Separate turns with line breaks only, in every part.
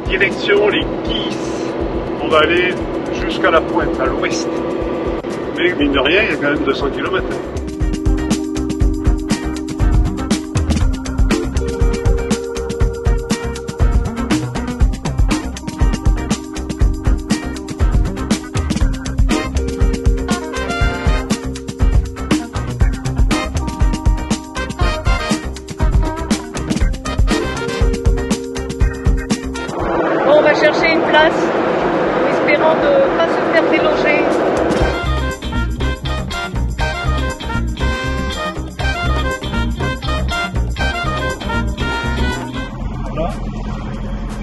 direction les Guis. On va aller jusqu'à la pointe, à l'ouest. Mais mine de rien, il y a quand même 200 km.
On va chercher une place, espérant de ne pas se faire déloger.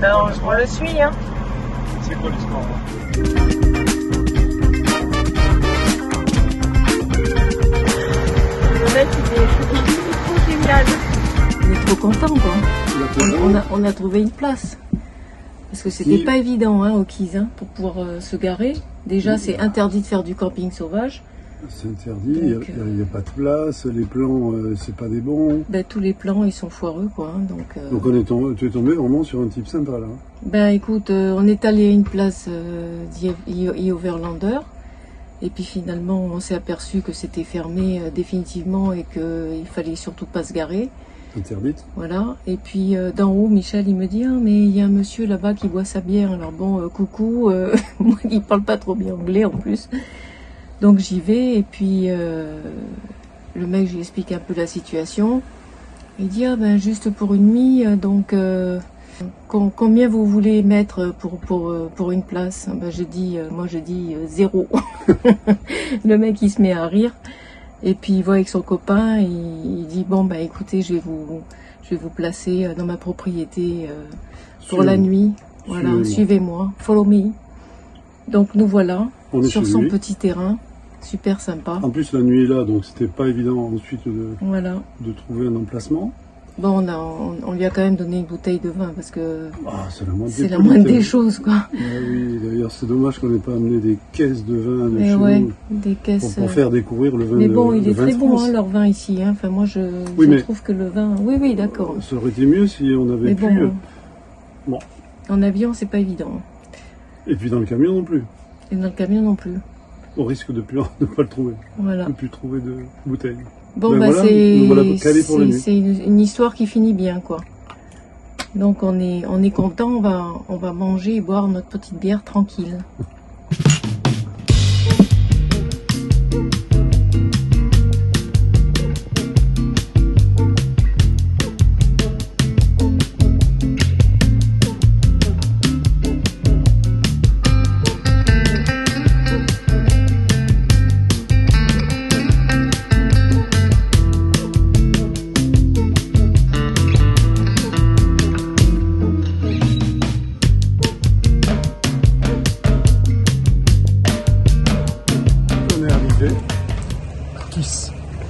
Là,
Alors, on le suit, hein.
c'est quoi l'histoire là?
Le mec, il est trop génial. On est trop content, quoi. On a trouvé une place. Parce que c'était pas évident, hein, au Guis, hein, pour pouvoir se garer. Déjà, c'est interdit de faire du camping sauvage.
C'est interdit, il n'y a pas de place, les plans, c'est pas des bons.
Ben, tous les plans, ils sont foireux, quoi. Hein,
donc tu es tombé vraiment sur un type sympa, là.
Ben, écoute, on est allé à une place d'Overlander. Et puis finalement, on s'est aperçu que c'était fermé définitivement et qu'il fallait surtout pas se garer.
Interdite.
Voilà. Et puis d'en haut, Michel, il me dit, ah, mais il y a un monsieur là-bas qui boit sa bière. Alors bon, coucou, moi qui parle pas trop bien anglais en plus. Donc j'y vais et puis le mec, je lui explique un peu la situation. Il dit, ah ben juste pour une nuit, donc combien vous voulez mettre pour une place? Ben, moi je dis 0. Le mec il se met à rire. Et puis il voit avec son copain, il dit bon bah écoutez, je vais vous placer dans ma propriété pour la nuit. Voilà, suivez-moi, follow me. Donc nous voilà sur son petit terrain, super sympa.
En plus la nuit est là, donc c'était pas évident ensuite de trouver un emplacement.
Bon, on lui a quand même donné une bouteille de vin parce que
c'est
la moindre des choses, quoi.
Ah oui, d'ailleurs c'est dommage qu'on n'ait pas amené des caisses de vin de chez nous
des caisses
pour faire découvrir le vin.
Mais bon, il est
vin
très
de
bon,
France.
hein, leur vin ici. Hein. Enfin, moi je trouve que le vin. Oui, d'accord.
Ça aurait été mieux si on avait pu. Bon.
En avion, c'est pas évident.
Et puis dans le camion non plus.
Et dans le camion non plus.
Au risque de ne pas le trouver.
Voilà.
De plus trouver de bouteilles.
Bon,
ben
c'est une histoire qui finit bien, quoi. Donc on est content, on va manger et boire notre petite bière tranquille.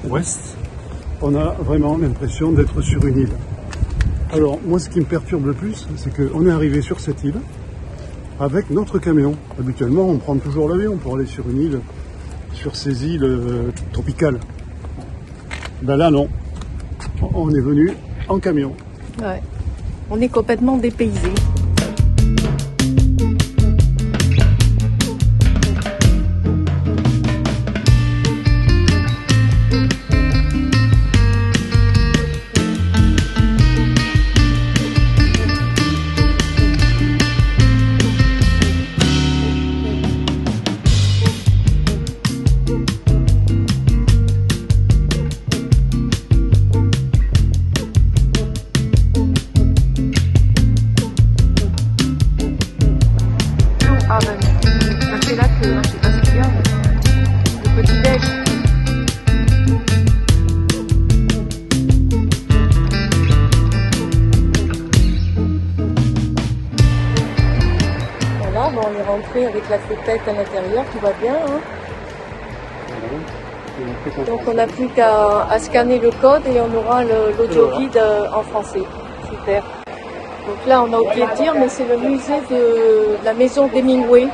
Ouest, on a vraiment l'impression d'être sur une île. Alors moi ce qui me perturbe le plus, c'est qu'on est arrivé sur cette île avec notre camion. Habituellement on prend toujours l'avion pour aller sur une île, sur ces îles tropicales. Ben là non, on est venu en camion.
Ouais, on est complètement dépaysé. Ah ben, ça fait la queue, hein, je sais pas ce qu'il y a, mais le petit déj. Voilà, bon, on est rentré avec la fête à l'intérieur, tout va bien. Hein. Donc on n'a plus qu'à scanner le code et on aura l'audio guide en français. Super. Donc là, on a oublié de dire, mais c'est le musée de la maison d'Hemingway.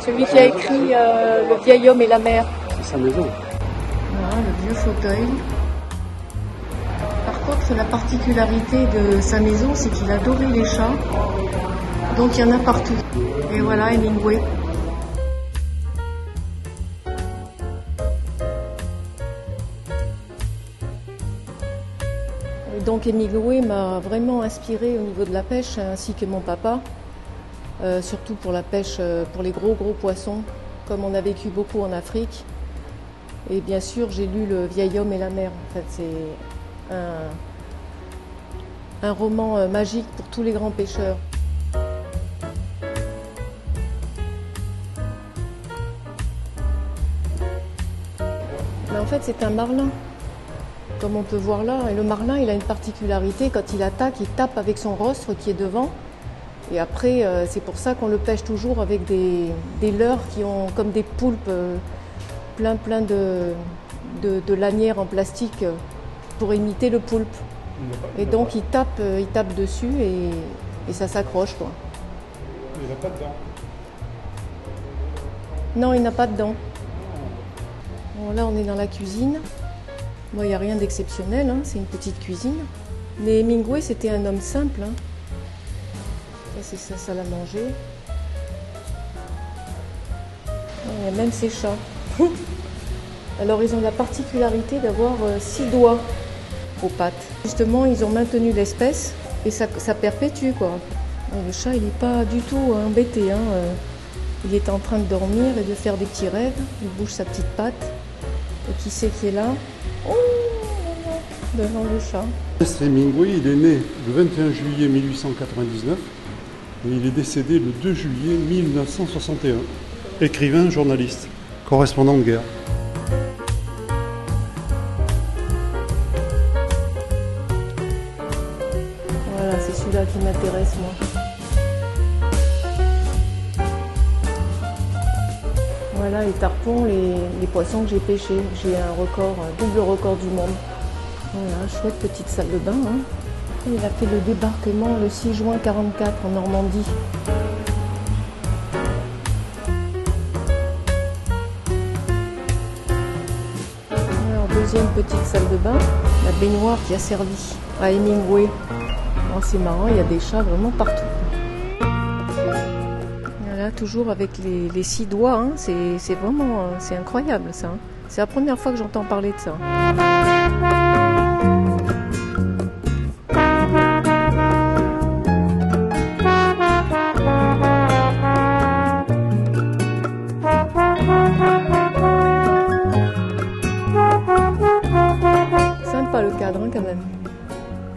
Celui qui a écrit Le vieil homme et la mer.
C'est sa maison.
Voilà, le vieux fauteuil. Par contre, la particularité de sa maison, c'est qu'il adorait les chats. Donc il y en a partout. Et voilà Hemingway. Et donc Hemingway m'a vraiment inspiré au niveau de la pêche, ainsi que mon papa. Surtout pour la pêche, pour les gros poissons, comme on a vécu beaucoup en Afrique. Et bien sûr, j'ai lu Le vieil homme et la mer. En fait, c'est un roman magique pour tous les grands pêcheurs. Mais en fait, c'est un marlin, comme on peut voir là. Et le marlin, il a une particularité. Quand il attaque, il tape avec son rostre qui est devant. Et après, c'est pour ça qu'on le pêche toujours avec des leurres qui ont comme des poulpes, plein de lanières en plastique pour imiter le poulpe. Et donc il tape dessus et ça s'accroche, quoi.
Il n'a pas de dents.
Non, il n'a pas de dents. Bon, là, on est dans la cuisine. Bon, il n'y a rien d'exceptionnel, hein, c'est une petite cuisine. Mais Hemingway, c'était un homme simple. Hein. Ça, c'est sa salle à manger. Il y a même ses chats. Alors, ils ont la particularité d'avoir 6 doigts aux pattes. Justement, ils ont maintenu l'espèce et ça perpétue, quoi. Et le chat, il n'est pas du tout embêté. Hein. Il est en train de dormir et de faire des petits rêves. Il bouge sa petite patte. Et qui c'est qui est là? Oh, devant le chat.
Ernest Hemingway, il est né le 21 juillet 1899 et il est décédé le 2 juillet 1961. Écrivain, journaliste, correspondant de guerre.
Voilà, c'est celui-là qui m'intéresse, moi. Voilà les tarpons, les poissons que j'ai pêchés. J'ai un record, un double record du monde. Voilà, chouette petite salle de bain. Hein. Il a fait le débarquement le 6 juin 1944 en Normandie. Alors, deuxième petite salle de bain, la baignoire qui a servi à Hemingway. Oh, c'est marrant, il y a des chats vraiment partout. Voilà, toujours avec les 6 doigts, hein. C'est vraiment c'est incroyable ça. Hein. C'est la première fois que j'entends parler de ça. Sympa le cadre, hein, quand même.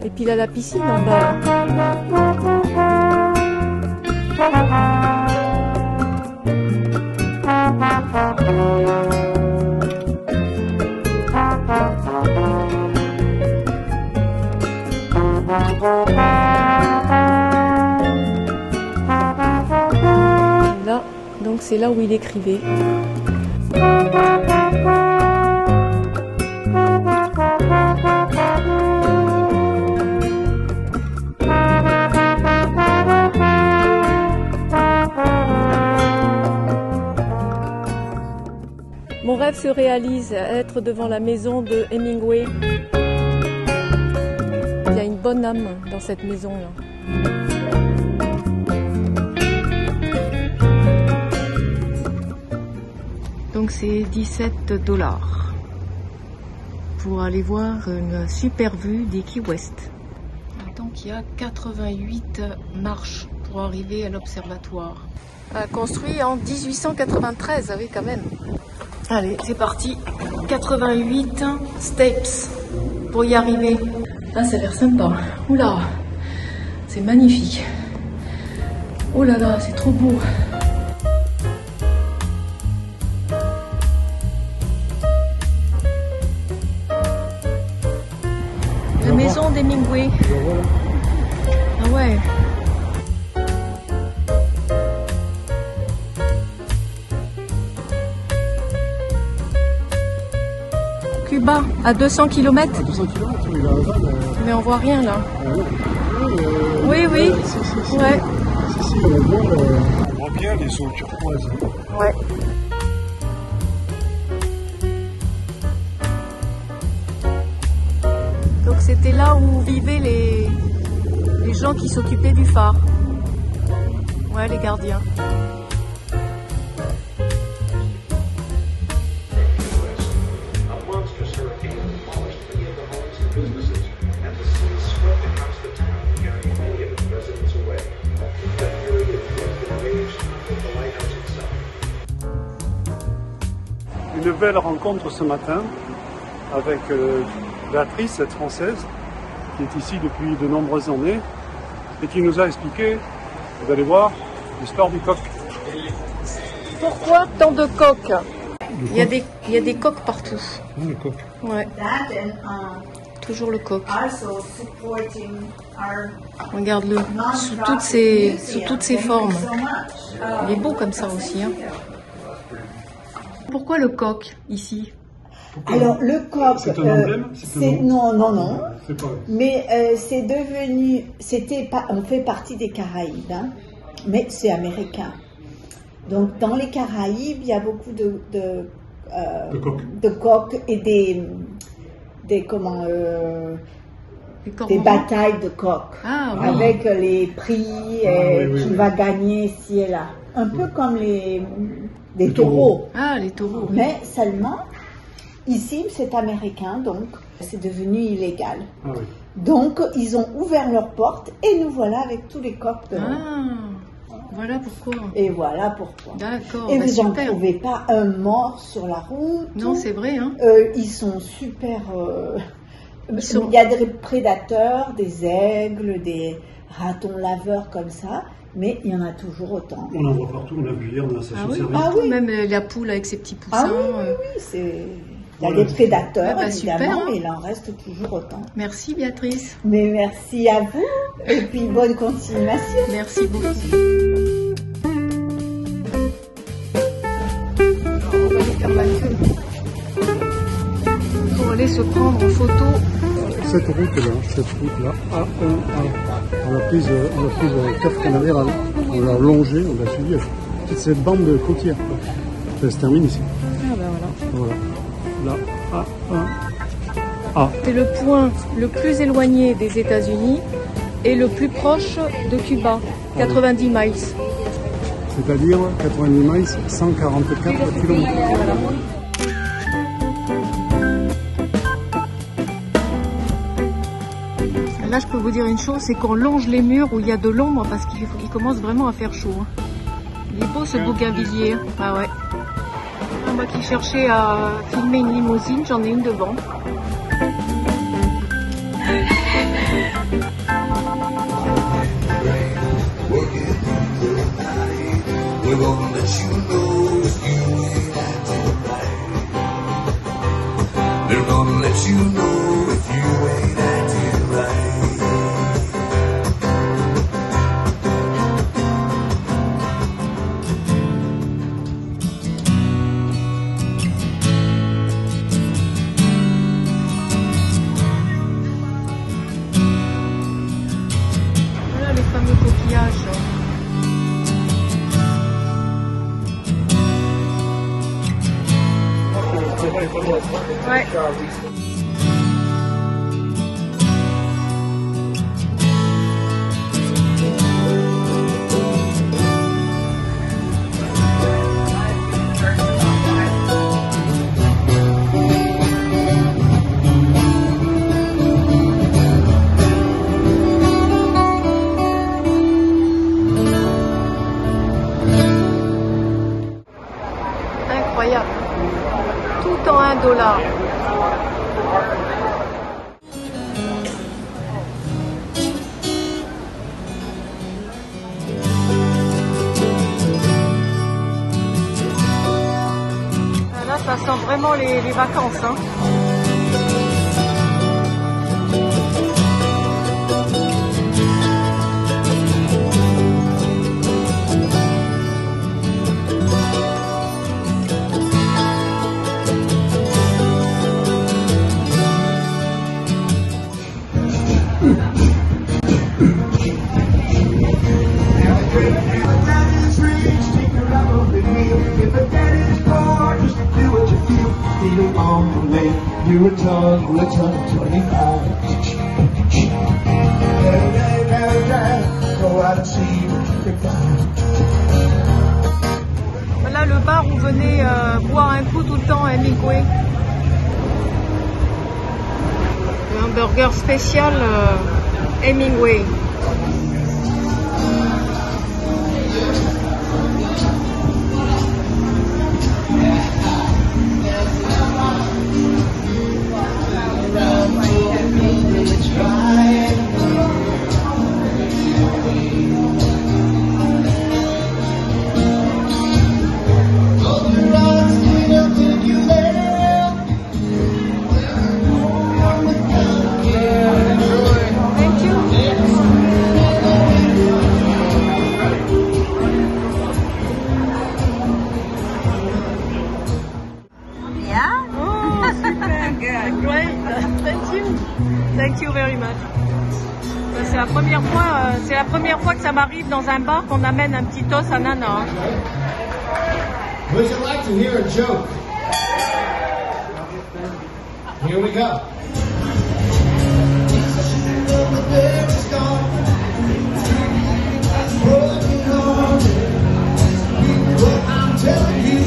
Et puis il a la piscine en bas. Là, donc c'est là où il écrivait. Mon rêve se réalise, être devant la maison de Hemingway. Il y a une bonne âme dans cette maison-là. Donc c'est 17 $ pour aller voir une super vue des Key West. Donc il y a 88 marches pour arriver à l'observatoire. Construit en 1893, ah oui quand même. Allez, c'est parti. 88 steps pour y arriver. Ah, ça a l'air sympa. Oula, c'est magnifique. Oh là là, c'est trop beau. La maison d'Hemingway. Ah ouais. Cuba, à 200 km.
À 200 km, il a un van.
Mais on voit rien là. Oui.
Si,
Ouais.
Si, on voit bien les eaux turquoises.
Ouais. Donc c'était là où vivaient les gens qui s'occupaient du phare. Ouais, les gardiens.
Une belle rencontre ce matin avec Béatrice, cette Française, qui est ici depuis de nombreuses années et qui nous a expliqué, vous allez voir, l'histoire du coq.
Pourquoi tant de coqs? Il y a des coqs partout.
Ah, le coq.
Ouais. Toujours le coq. Regarde-le, sous toutes ses formes. Il est beau comme ça aussi. Hein. Pourquoi le coq ici?
Alors le coq,
c'est un emblème,
non.
C'est pas...
Mais c'est devenu, on fait partie des Caraïbes, hein, mais c'est américain. Donc dans les Caraïbes, il y a beaucoup de coqs et des batailles de coqs,
ah, oui.
avec les prix qui va gagner ici et là. Un peu comme les taureaux.
Ah, les taureaux.
Mais seulement, ici, c'est américain, donc c'est devenu illégal.
Ah, oui.
Donc, ils ont ouvert leurs portes et nous voilà avec tous les coqs de
voilà pourquoi.
Et voilà pourquoi.
D'accord.
Et vous n'en
super.
trouvez pas un mort sur la route.
Non, c'est vrai. Hein.
Ils sont super... Il y a des prédateurs, des aigles, des ratons laveurs comme ça, mais il y en a toujours autant.
On en voit partout, on a vu hier dans la station de service.
Ah oui.
Même la poule avec ses petits poussins.
Ah oui, c'est... Il y a des prédateurs, évidemment,
super, hein.
mais il en reste toujours autant.
Merci Béatrice.
Mais merci à vous, et puis bonne continuation.
Merci beaucoup. On va aller faire la queue pour aller se prendre en photo.
Cette route-là, A1A, on l'a prise au Cap Canaveral, on l'a longée, on l'a suivie, toute cette bande de côtières. Ça se termine ici.
Ah ben voilà.
Là, A1A.
C'est le point le plus éloigné des États-Unis et le plus proche de Cuba, 90 miles.
C'est-à-dire 90 miles, 144 km.
Voilà. Là, je peux vous dire une chose, c'est qu'on longe les murs où il y a de l'ombre parce qu'il commence vraiment à faire chaud. Hein. Il est beau ce bougainvillier. Ah ouais. Moi qui cherchais à filmer une limousine, j'en ai une devant. Ouais. Incroyable. Tout en $1. Là, ça sent vraiment les vacances. Hein.
You return 25. Go out and see what you can find.
venez boire un coup tout le temps à Hemingway. Un burger spécial Hemingway. Thank you very much. C'est la première fois que ça m'arrive dans un bar qu'on amène un petit os à nana.
Would you like to hear a joke? Here we go. I'm telling you,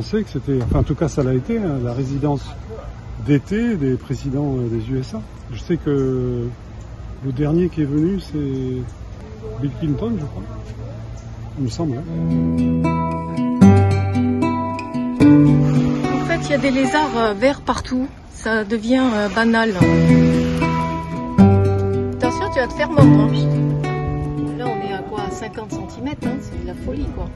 Je pensais que c'était, enfin en tout cas ça l'a été, hein, la résidence d'été des présidents des USA. Je sais que le dernier qui est venu c'est Bill Clinton, je crois, il me semble.
En fait il y a des lézards verts partout, ça devient banal. Attention, tu vas te faire mordre. Là on est à quoi, 50 cm, hein, c'est de la folie quoi.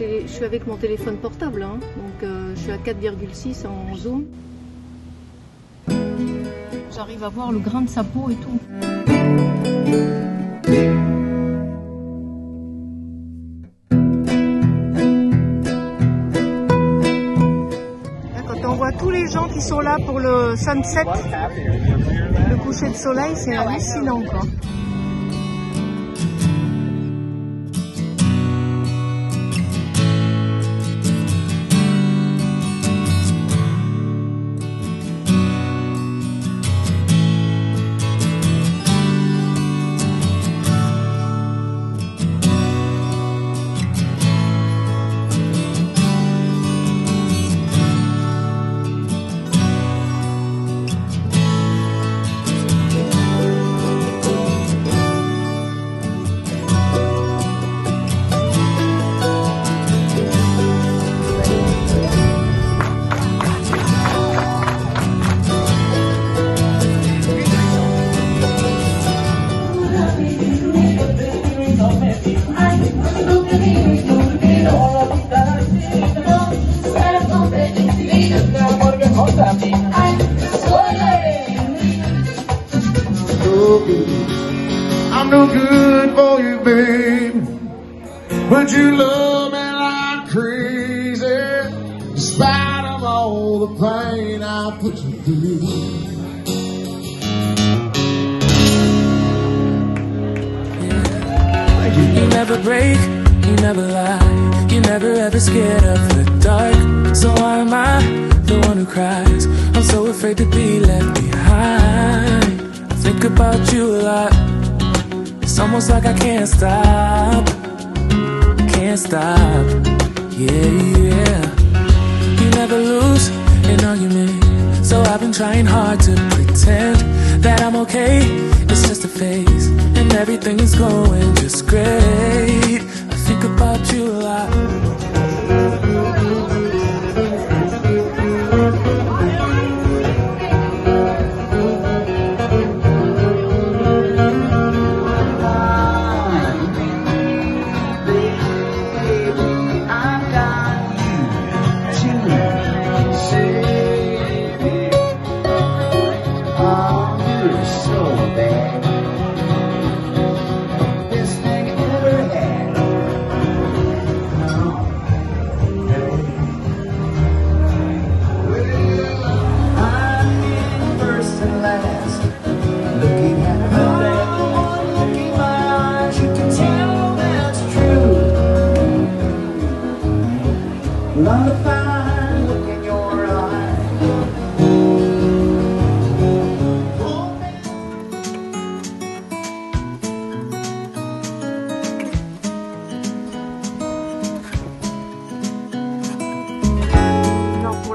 Je suis avec mon téléphone portable, hein, donc je suis à 4,6 en zoom. J'arrive à voir le grain de sa peau et tout. Là, quand on voit tous les gens qui sont là pour le sunset, le coucher de soleil, c'est hallucinant quoi.
I'm no good for you, babe. Learned you love me like crazy, in spite of all the pain I put you through.
You never break, you never lie, you're never ever scared of the dark. So why am I the one who cries? I'm so afraid to be left behind. I think about you a lot. It's almost like I can't stop. Can't stop. Yeah. You never lose an argument, so I've been trying hard to pretend that I'm okay. It's just a phase, and everything is going just great. I think about you a lot.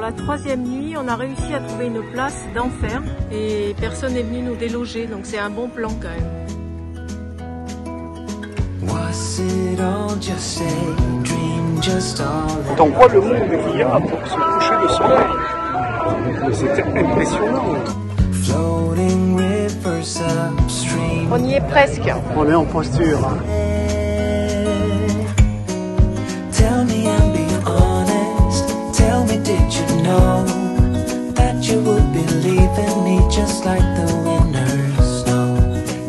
La troisième nuit, on a réussi à trouver une place d'enfer et personne n'est venu nous déloger, donc c'est un bon plan quand même.
T'en vois le monde qu'il y a pour se coucher le soleil. C'était impressionnant.
On y est presque.
On est en posture.
Tell me and be honest. Tell me, did you know that you would be leaving me just like the winners know?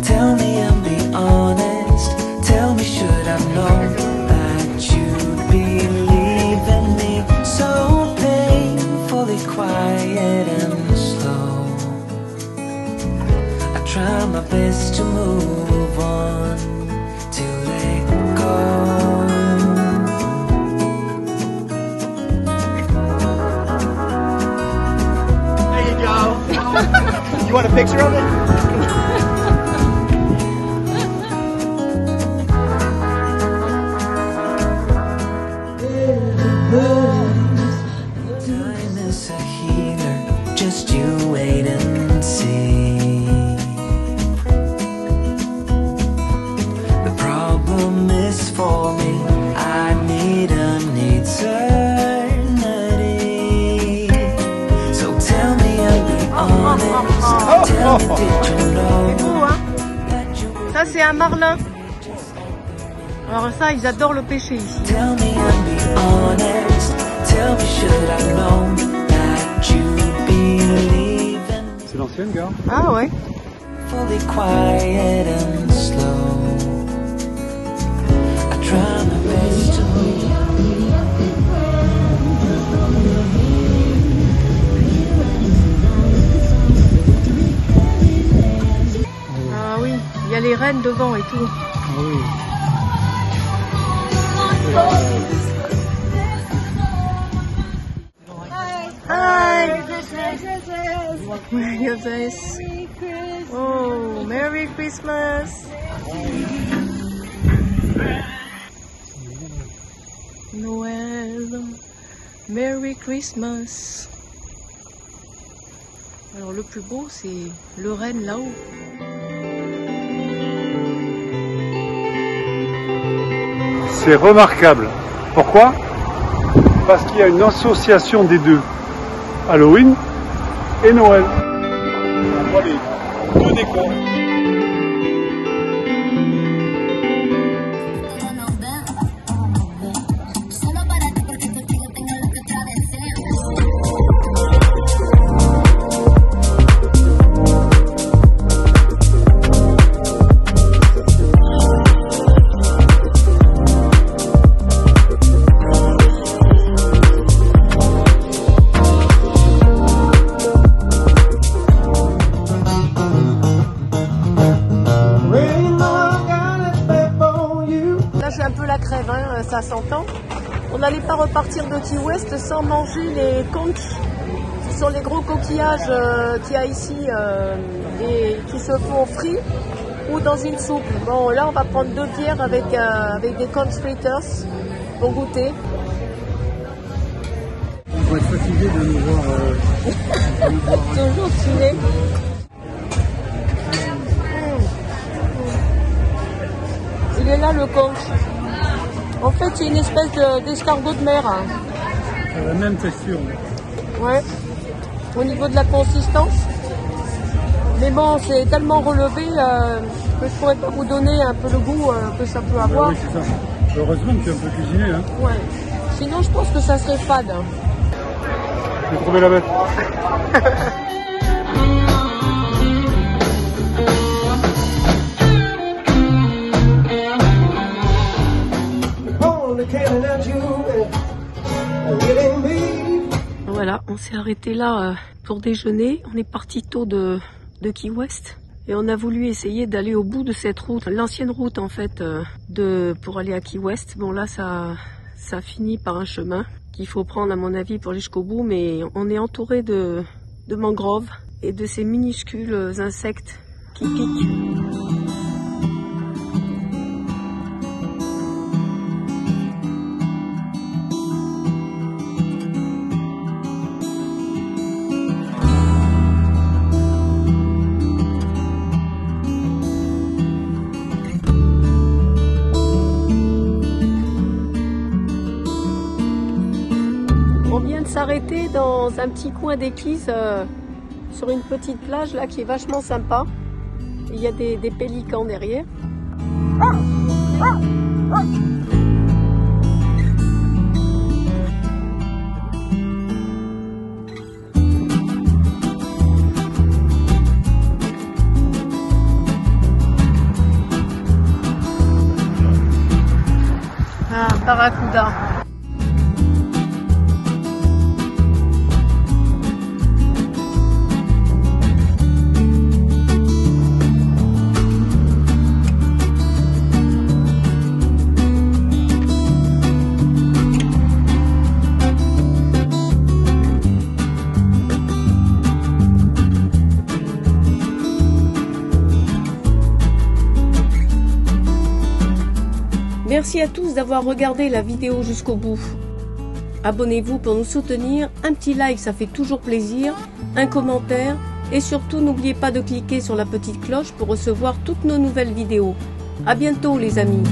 Tell me and be honest. Tell me, should I've known that you'd be leaving me so painfully quiet and slow? I try my best to move on, to let go.
You want a picture of it?
Time is a healer, just you wait and see. The problem is for me, I need certainty. So tell me and be honest. Tell me, did you know?
C'est beau, hein? Ça c'est un marlin. Alors ça, ils adorent le pêcher ici.
Tell me and be honest. Tell me, should I know that you'd be leaving?
C'est l'ancienne gare.
Ah ouais.
Fully quiet and slow. I try my best to
Ah oui, il y a les rennes devant et tout.
Ah oui.
Hi! Merry Christmas! Oh, Merry Christmas! Noël! Merry Christmas! Alors le plus beau c'est le renne là-haut.
C'est remarquable. Pourquoi? Parce qu'il y a une association des deux. Halloween et Noël. On voit les deux décors.
60 ans. On n'allait pas repartir de Key West sans manger les conchs. Ce sont les gros coquillages qu'il y a ici et qui se font frits ou dans une soupe. Bon, là, on va prendre 2 bières avec des conch fritters pour goûter.
On va être fatigué de nous voir.
Toujours tuné. Il est là le conch. En fait, c'est une espèce d'escargot de mer. Hein.
C'est la même texture.
Ouais. Au niveau de la consistance. Mais bon, c'est tellement relevé que je pourrais pas vous donner un peu le goût que ça peut avoir.
Oui, c'est ça. Heureusement que tu es un peu cuisiné. Hein.
Ouais. Sinon, je pense que ça serait fade. Hein.
J'ai trouvé la bête.
Voilà, on s'est arrêté là pour déjeuner. On est parti tôt de Key West et on a voulu essayer d'aller au bout de cette route, l'ancienne route en fait, pour aller à Key West. Bon là, ça finit par un chemin qu'il faut prendre à mon avis pour aller jusqu'au bout, mais on est entouré de mangroves et de ces minuscules insectes qui piquent. On vient de s'arrêter dans un petit coin d'éclise sur une petite plage là qui est vachement sympa. Il y a des pélicans derrière. Ah, barracuda. Merci à tous d'avoir regardé la vidéo jusqu'au bout. Abonnez-vous pour nous soutenir, un petit like ça fait toujours plaisir, un commentaire et surtout n'oubliez pas de cliquer sur la petite cloche pour recevoir toutes nos nouvelles vidéos. À bientôt les amis.